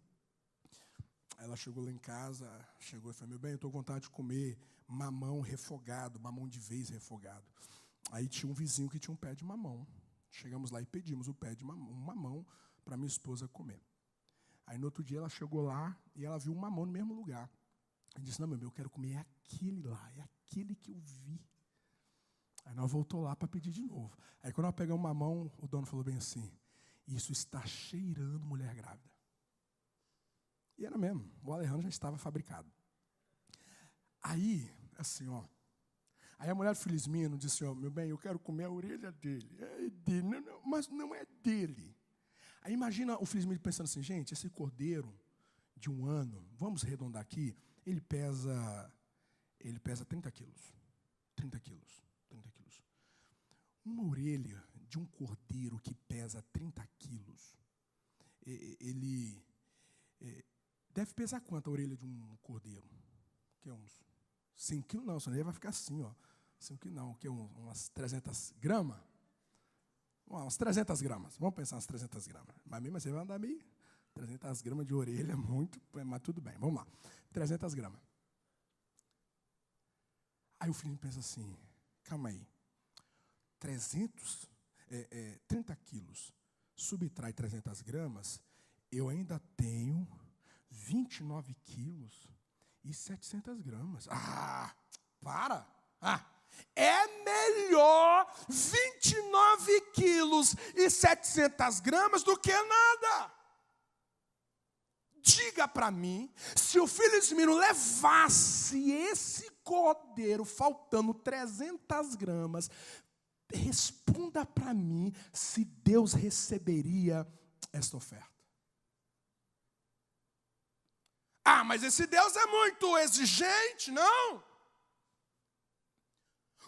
Speaker 1: Ela chegou lá em casa, e falou, meu bem, eu estou com vontade de comer mamão refogado, mamão de vez refogado. Aí tinha um vizinho que tinha um pé de mamão. Chegamos lá e pedimos o pé de mamão para minha esposa comer. Aí no outro dia ela chegou lá e ela viu um mamão no mesmo lugar. E disse, não, meu bem, eu quero comer aquele lá, é aquele que eu vi. Aí nós voltamos lá para pedir de novo. Aí quando nós pegamos o mamão, o dono falou bem assim, isso está cheirando mulher grávida. E era mesmo, o Alejandro já estava fabricado. Aí, assim, aí a mulher do Filismino disse, meu bem, eu quero comer a orelha dele. É dele, não, mas não é dele. Aí imagina o Filismino pensando assim, gente, esse cordeiro de 1 ano, vamos arredondar aqui, ele pesa 30 quilos. 30 quilos. Uma orelha de um cordeiro que pesa 30 quilos, ele deve pesar quanto a orelha de um cordeiro? Que é uns 5 quilos? Não, senão ele vai ficar assim, 5 quilos não, que é umas 300 gramas? Umas 300 gramas, vamos pensar umas 300 gramas. Mas mesmo assim vai andar meio 300 gramas de orelha, muito, mas tudo bem, vamos lá. 300 gramas. Aí o filho pensa assim, calma aí, 30 quilos, subtrai 300 gramas, eu ainda tenho 29 quilos e 700 gramas. Para! É melhor 29 quilos e 700 gramas do que nada. Diga para mim, se o Filismino levasse esse cordeiro faltando 300 gramas, responda para mim se Deus receberia esta oferta. Mas esse Deus é muito exigente, não?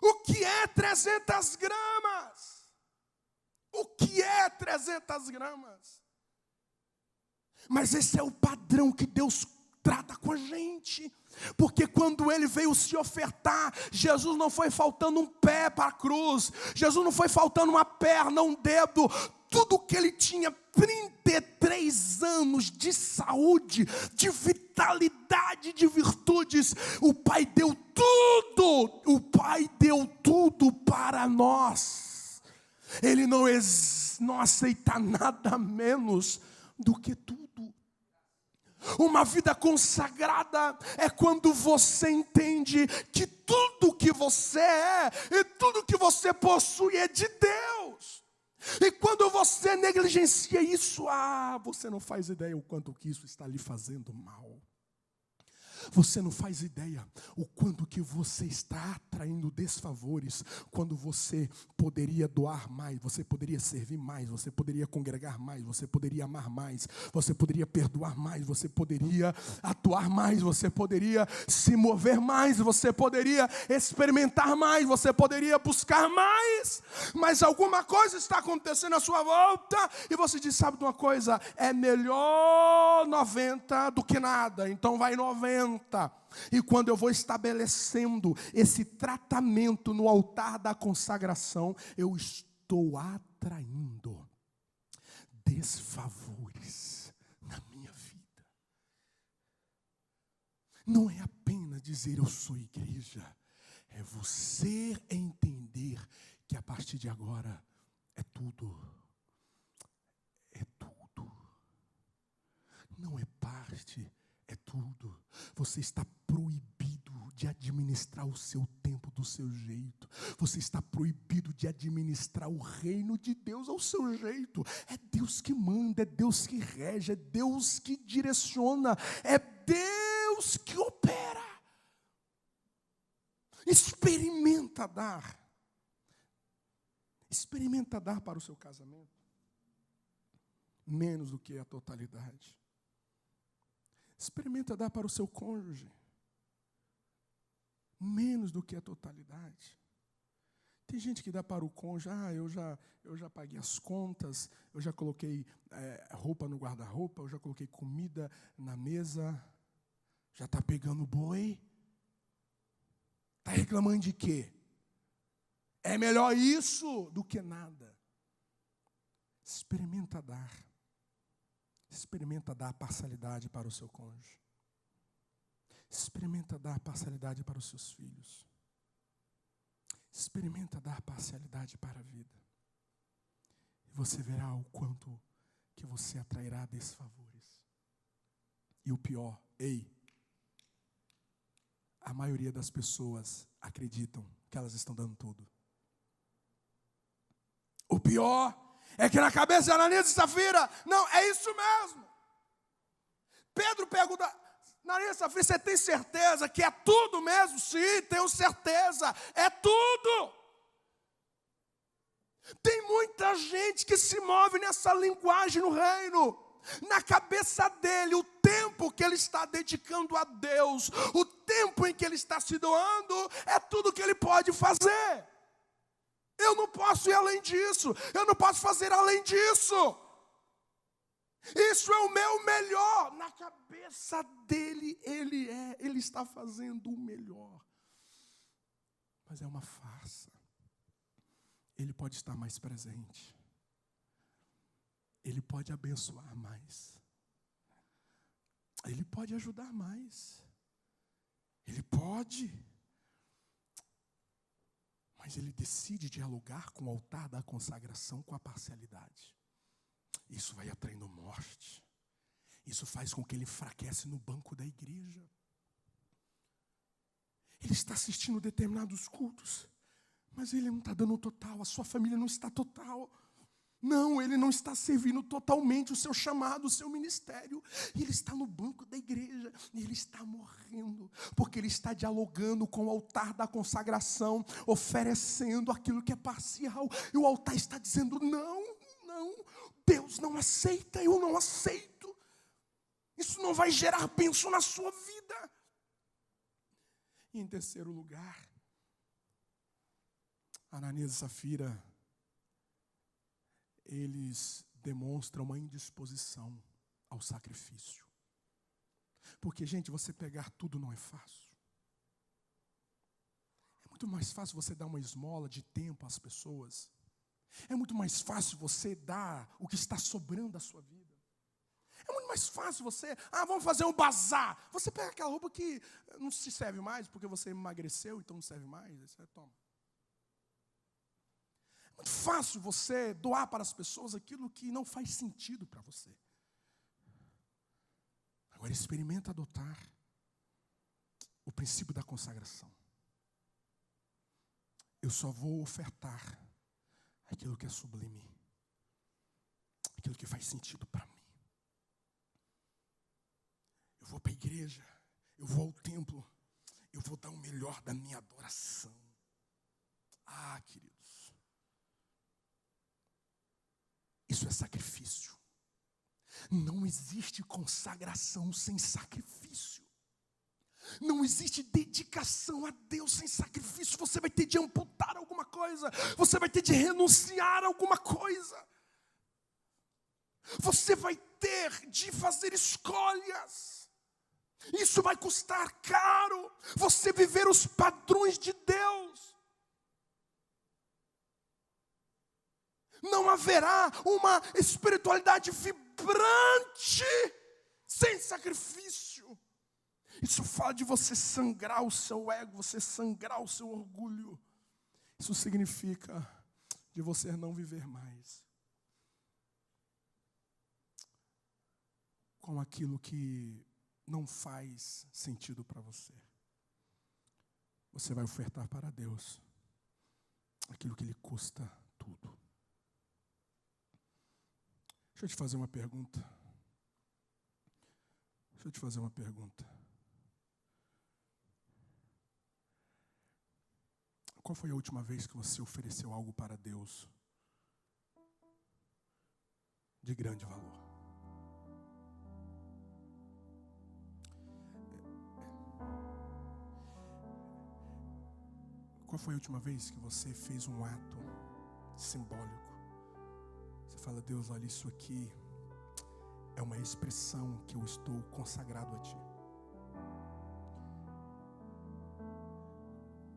Speaker 1: O que é 300 gramas? O que é 300 gramas? Mas esse é o padrão que Deus trata com a gente. Porque quando ele veio se ofertar, Jesus não foi faltando um pé para a cruz. Jesus não foi faltando uma perna, um dedo. Tudo que ele tinha, 33 anos de saúde, de vitalidade, de virtudes. O Pai deu tudo. O Pai deu tudo para nós. Ele não aceita nada menos do que tudo. Uma vida consagrada é quando você entende que tudo que você é e tudo que você possui é de Deus. E quando você negligencia isso, você não faz ideia o quanto que isso está lhe fazendo mal. Você não faz ideia o quanto que você está atraindo desfavores, quando você poderia doar mais, você poderia servir mais, você poderia congregar mais, você poderia amar mais, você poderia perdoar mais, você poderia atuar mais, você poderia se mover mais, você poderia experimentar mais, você poderia buscar mais, mas alguma coisa está acontecendo à sua volta, e você diz, sabe de uma coisa, é melhor 90 do que nada, então vai 90. E quando eu vou estabelecendo esse tratamento no altar da consagração, eu estou atraindo desfavores na minha vida. Não é apenas dizer eu sou igreja, é você entender que a partir de agora é tudo. É tudo. Não é parte, é tudo. Você está proibido de administrar o seu tempo do seu jeito. Você está proibido de administrar o reino de Deus ao seu jeito. É Deus que manda, é Deus que rege, é Deus que direciona, é Deus que opera. Experimenta dar. Experimenta dar para o seu casamento menos do que a totalidade. Experimenta dar para o seu cônjuge menos do que a totalidade. Tem gente que dá para o cônjuge, eu já paguei as contas, eu já coloquei roupa no guarda-roupa, eu já coloquei comida na mesa, já está pegando boi. Está reclamando de quê? É melhor isso do que nada. Experimenta dar. Experimenta dar parcialidade para o seu cônjuge. Experimenta dar parcialidade para os seus filhos. Experimenta dar parcialidade para a vida. E você verá o quanto que você atrairá desfavores. E o pior, a maioria das pessoas acreditam que elas estão dando tudo. O pior é que na cabeça de Ananias e Safira, não, é isso mesmo. Pedro pergunta, Ananias e Safira, você tem certeza que é tudo mesmo? Sim, tenho certeza, é tudo. Tem muita gente que se move nessa linguagem no reino. Na cabeça dele, o tempo que ele está dedicando a Deus, o tempo em que ele está se doando, é tudo que ele pode fazer. Eu não posso ir além disso, eu não posso fazer além disso. Isso é o meu melhor. Na cabeça dele, ele está fazendo o melhor. Mas é uma farsa. Ele pode estar mais presente. Ele pode abençoar mais. Ele pode ajudar mais. Ele pode. Mas ele decide dialogar com o altar da consagração com a parcialidade. Isso vai atraindo morte. Isso faz com que ele enfraquece no banco da igreja. Ele está assistindo determinados cultos, mas ele não está dando total, a sua família não está total. Não, ele não está servindo totalmente o seu chamado, o seu ministério. E ele está no banco da igreja, e ele está morrendo, porque ele está dialogando com o altar da consagração, oferecendo aquilo que é parcial. E o altar está dizendo, não, Deus não aceita, eu não aceito. Isso não vai gerar bênção na sua vida. E em terceiro lugar, Ananias e Safira, eles demonstram uma indisposição ao sacrifício. Porque, gente, você pegar tudo não é fácil. É muito mais fácil você dar uma esmola de tempo às pessoas. É muito mais fácil você dar o que está sobrando da sua vida. É muito mais fácil você, vamos fazer um bazar. Você pega aquela roupa que não se serve mais, porque você emagreceu, então não serve mais, aí você toma. É muito fácil você doar para as pessoas aquilo que não faz sentido para você. Agora experimenta adotar o princípio da consagração. Eu só vou ofertar aquilo que é sublime, aquilo que faz sentido para mim. Eu vou para a igreja, eu vou ao templo, eu vou dar o melhor da minha adoração. Ah, queridos, isso é sacrifício. Não existe consagração sem sacrifício. Não existe dedicação a Deus sem sacrifício. Você vai ter de amputar alguma coisa. Você vai ter de renunciar a alguma coisa. Você vai ter de fazer escolhas. Isso vai custar caro. Você viver os padrões de Deus. Não haverá uma espiritualidade vibrante sem sacrifício. Isso fala de você sangrar o seu ego, você sangrar o seu orgulho. Isso significa de você não viver mais com aquilo que não faz sentido para você. Você vai ofertar para Deus aquilo que lhe custa tudo. Deixa eu te fazer uma pergunta. Qual foi a última vez que você ofereceu algo para Deus de grande valor? Qual foi a última vez que você fez um ato simbólico? Você fala, Deus, olha, isso aqui é uma expressão que eu estou consagrado a Ti.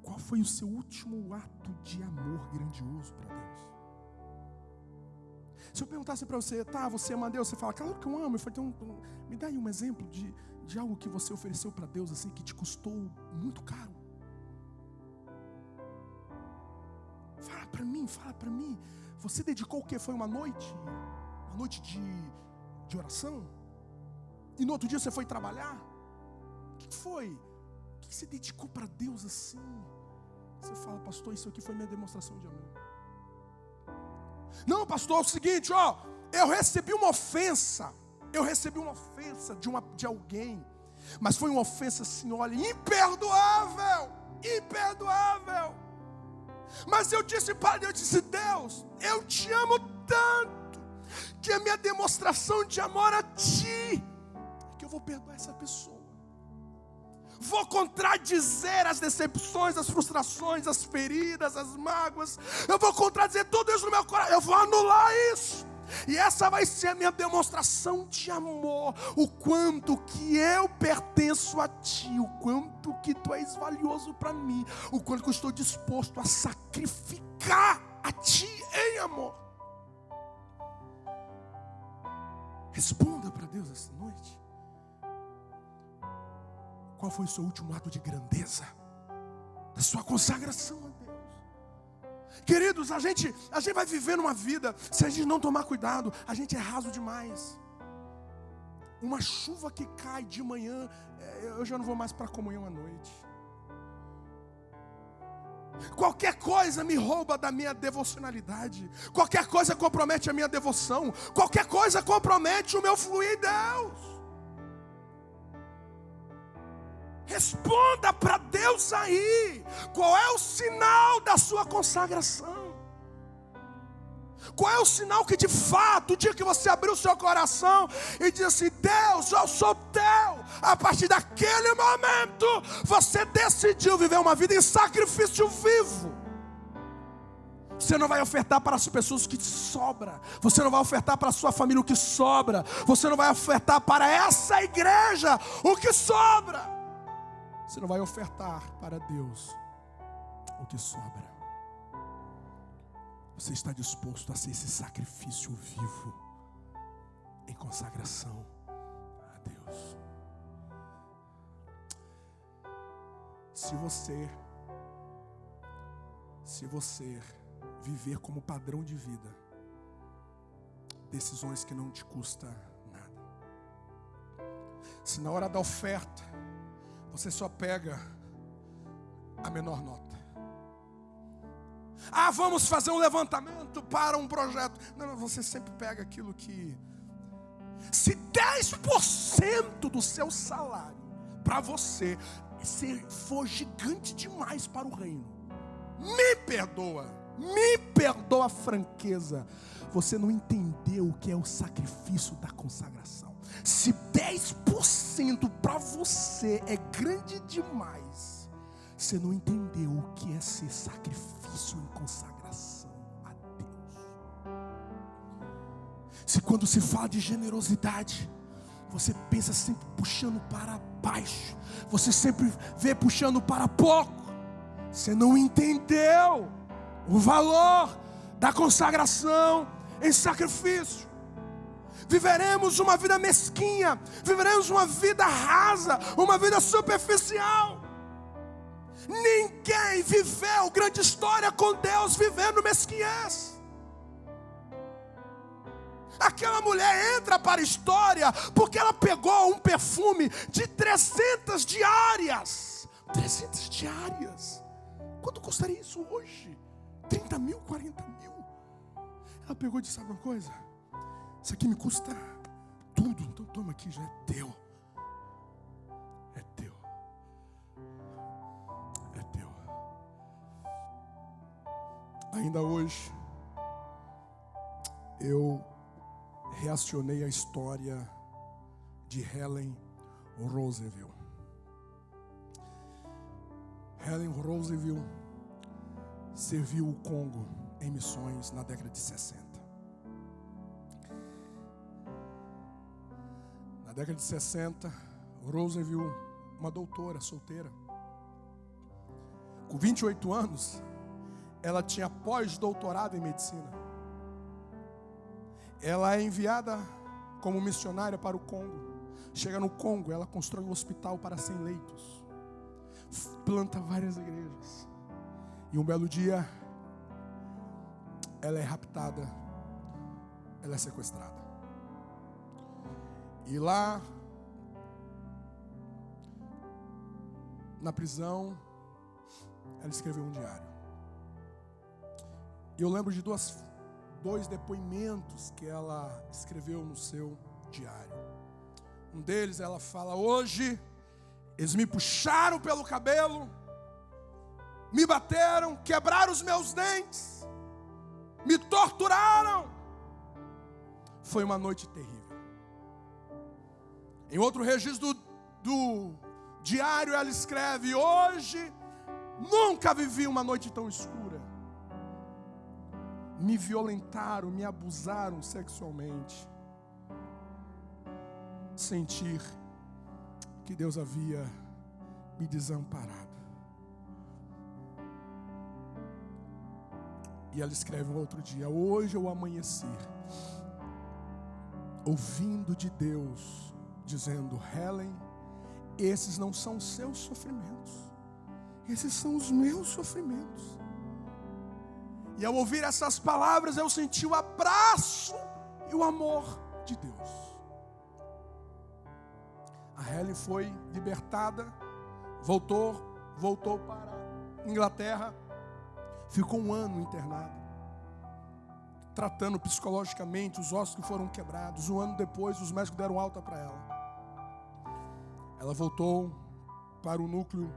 Speaker 1: Qual foi o seu último ato de amor grandioso para Deus? Se eu perguntasse para você, você ama Deus? Você fala, claro que eu amo. Eu falei, me dá aí um exemplo de algo que você ofereceu para Deus assim, que te custou muito caro. Fala para mim. Você dedicou o quê? Foi uma noite? Uma noite de oração? E no outro dia você foi trabalhar? O que foi? O que você dedicou para Deus assim? Você fala, pastor, isso aqui foi minha demonstração de amor. Não, pastor, é o seguinte, eu recebi uma ofensa. De alguém. Mas foi uma ofensa assim, olha, imperdoável. Mas eu disse para Deus, eu te amo tanto, que a minha demonstração de amor a Ti é que eu vou perdoar essa pessoa. Vou contradizer as decepções, as frustrações, as feridas, as mágoas. Eu vou contradizer tudo isso no meu coração. Eu vou anular isso. E essa vai ser a minha demonstração de amor. O quanto que eu pertenço a Ti. O quanto que Tu és valioso para mim. O quanto que eu estou disposto a sacrificar a Ti em amor. Responda para Deus esta noite. Qual foi o seu último ato de grandeza? Da sua consagração a Deus. Queridos, a gente vai vivendo uma vida, se a gente não tomar cuidado, a gente é raso demais. Uma chuva que cai de manhã, eu já não vou mais para a comunhão à noite. Qualquer coisa me rouba da minha devocionalidade. Qualquer coisa compromete a minha devoção. Qualquer coisa compromete o meu fluir em Deus. Responda para Deus aí. Qual é o sinal da sua consagração? Qual é o sinal que de fato, o dia que você abriu o seu coração e diz assim, Deus, eu sou Teu. A partir daquele momento, você decidiu viver uma vida em sacrifício vivo. Você não vai ofertar para as pessoas o que te sobra. Você não vai ofertar para a sua família o que sobra. Você não vai ofertar para essa igreja o que sobra. Você não vai ofertar para Deus o que sobra. Você está disposto a ser esse sacrifício vivo em consagração a Deus. Se você viver como padrão de vida decisões que não te custam nada, se na hora da oferta você só pega a menor nota. Vamos fazer um levantamento para um projeto. Não, você sempre pega aquilo que... Se 10% do seu salário para você for gigante demais para o reino, me perdoa a franqueza. Você não entendeu o que é o sacrifício da consagração. Se 10% para você é grande demais, você não entendeu o que é ser sacrifício em consagração a Deus. Se quando se fala de generosidade, você pensa sempre puxando para baixo, você sempre vê puxando para pouco, você não entendeu o valor da consagração em sacrifício. Viveremos uma vida mesquinha, viveremos uma vida rasa, uma vida superficial. Ninguém viveu grande história com Deus vivendo mesquinhez. Aquela mulher entra para a história porque ela pegou um perfume de 300 diárias. 300 diárias. Quanto custaria isso hoje? 30 mil, 40 mil. Ela pegou e disse: sabe uma coisa? Isso aqui me custa tudo. Então toma aqui, já é teu. É teu. É teu. Ainda hoje eu reacionei à história de Helen Roosevelt. Helen Roosevelt serviu o Congo em missões na década de 60. Na década de 60, Roosevelt, uma doutora solteira, com 28 anos, ela tinha pós-doutorado em medicina. Ela é enviada como missionária para o Congo. Chega no Congo, ela constrói um hospital para 100 leitos. Planta várias igrejas. E um belo dia, ela é raptada, ela é sequestrada. E lá, na prisão, ela escreveu um diário. E eu lembro de dois depoimentos que ela escreveu no seu diário. Um deles, ela fala: hoje eles me puxaram pelo cabelo, me bateram, quebraram os meus dentes, me torturaram. Foi uma noite terrível. Em outro registro do diário, ela escreve: hoje nunca vivi uma noite tão escura. Me violentaram, me abusaram sexualmente. Sentir que Deus havia me desamparado. E ela escreve um outro dia: hoje eu amanheci ouvindo de Deus dizendo: Helen, esses não são os seus sofrimentos, esses são os meus sofrimentos. E ao ouvir essas palavras, eu senti o abraço e o amor de Deus. A Helen foi libertada, voltou para a Inglaterra, ficou um ano internada, tratando psicologicamente os ossos que foram quebrados. Um ano depois, os médicos deram alta para ela. Ela voltou para o núcleo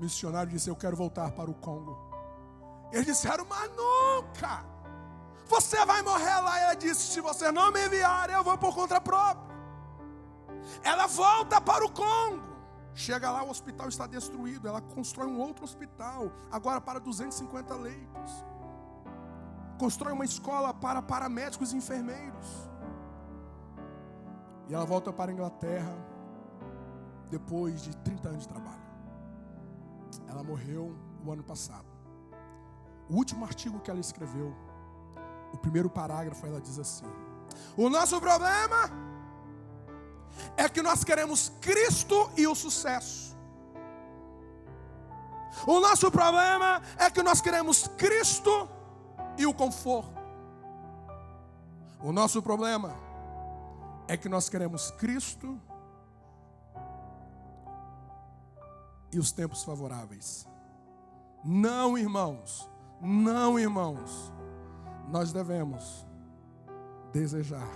Speaker 1: missionário e disse: eu quero voltar para o Congo. Eles disseram: mas nunca, você vai morrer lá. Ela disse: se você não me enviar, eu vou por conta própria. Ela volta para o Congo. Chega lá, o hospital está destruído. Ela constrói um outro hospital, agora para 250 leitos. Constrói uma escola para paramédicos e enfermeiros. E ela volta para a Inglaterra depois de 30 anos de trabalho. Ela morreu o ano passado. O último artigo que ela escreveu, o primeiro parágrafo, ela diz assim: o nosso problema é que nós queremos Cristo e o sucesso. O nosso problema é que nós queremos Cristo e o conforto. O nosso problema é que nós queremos Cristo e os tempos favoráveis. Não, irmãos. Não, irmãos, nós devemos desejar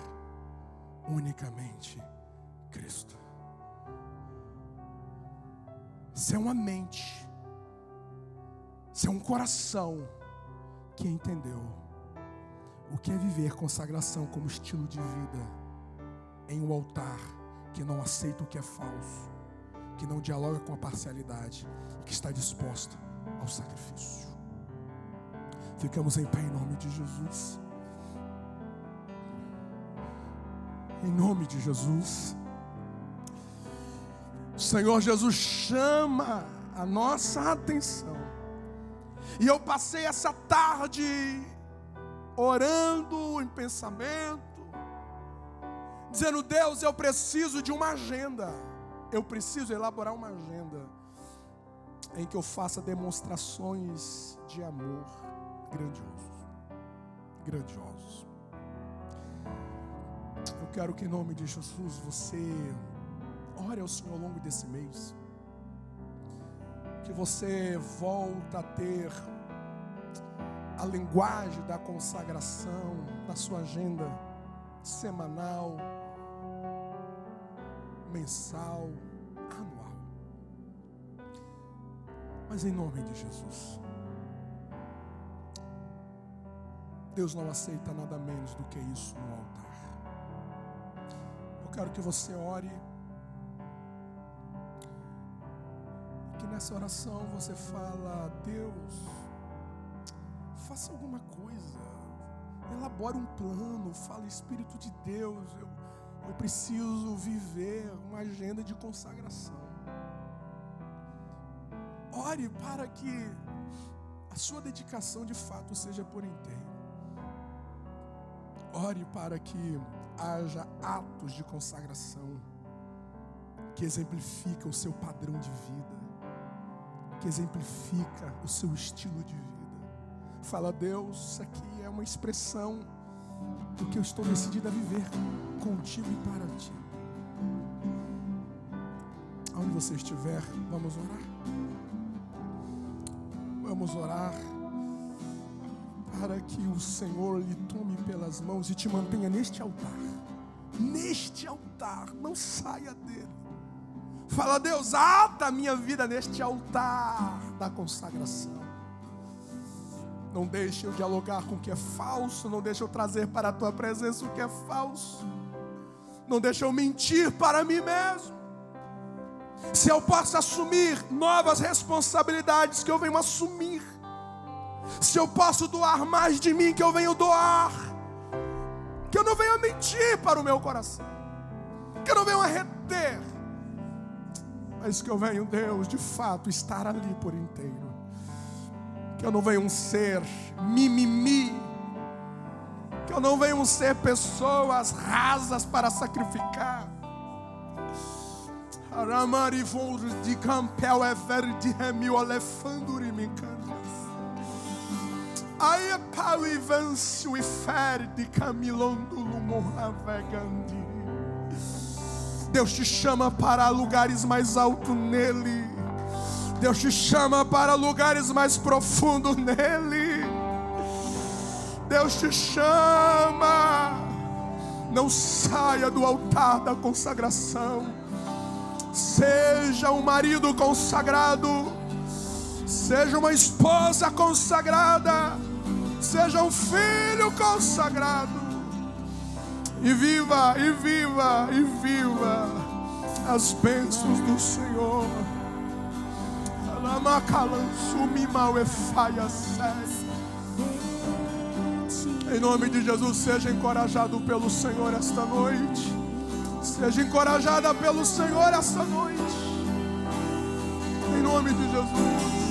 Speaker 1: unicamente Cristo. se é uma mente, se é um coração que entendeu o que é viver consagração como estilo de vida em um altar que não aceita o que é falso, que não dialoga com a parcialidade, que está disposto ao sacrifício. Ficamos em pé em nome de Jesus. Em nome de Jesus. O Senhor Jesus chama a nossa atenção. E eu passei essa tarde orando em pensamento, dizendo: Deus, eu preciso de uma agenda. Eu preciso elaborar uma agenda em que eu faça demonstrações de amor grandiosos. Eu quero que em nome de Jesus você ore ao Senhor ao longo desse mês, que você volta a ter a linguagem da consagração na sua agenda semanal, mensal, anual. Mas em nome de Jesus, Deus não aceita nada menos do que isso no altar. Eu quero que você ore, e que nessa oração você fala: Deus, faça alguma coisa, elabore um plano, fala: Espírito de Deus, eu preciso viver uma agenda de consagração. Ore para que a sua dedicação de fato seja por inteiro. Ore para que haja atos de consagração que exemplificam o seu padrão de vida, que exemplifica o seu estilo de vida. Fala: Deus, isso aqui é uma expressão do que eu estou decidido a viver contigo e para ti. Onde você estiver, vamos orar. Vamos orar para que o Senhor lhe tome pelas mãos e te mantenha neste altar. Neste altar, não saia dele. Fala: Deus, ata a minha vida neste altar da consagração. Não deixe eu dialogar com o que é falso. Não deixe eu trazer para a tua presença o que é falso. Não deixe eu mentir para mim mesmo. Se eu posso assumir novas responsabilidades, que eu venho assumir. Se eu posso doar mais de mim, que eu venho doar. Que eu não venha mentir para o meu coração, que eu não venha reter, mas que eu venho, Deus, de fato estar ali por inteiro. Que eu não venha ser mimimi, que eu não venha ser pessoas rasas para sacrificar. Aramarivor de campel é verde remil alefanduri me canjas. Aí é pau e vâncio e fere de camilondulo morravegandiri. Deus te chama para lugares mais altos nele. Deus te chama para lugares mais profundos nele. Deus te chama. Não saia do altar da consagração. Seja um marido consagrado, seja uma esposa consagrada, seja um filho consagrado, e viva as bênçãos do Senhor. Em nome de Jesus, seja encorajado pelo Senhor esta noite. Seja encorajada pelo Senhor esta noite. Em nome de Jesus.